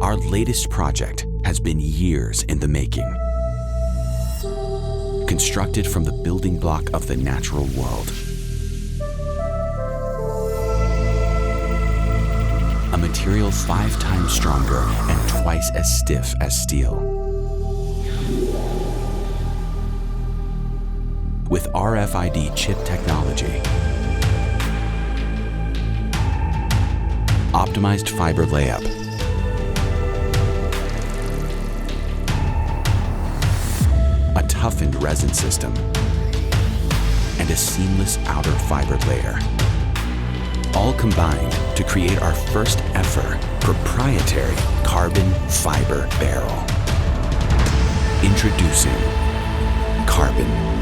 Our latest project has been years in the making. Constructed from the building block of the natural world. A material 5 times stronger and twice as stiff as steel. With RFID chip technology, optimized fiber layup, a toughened resin system, and a seamless outer fiber layer. All combined to create our first ever proprietary carbon fiber barrel. Introducing Carbon.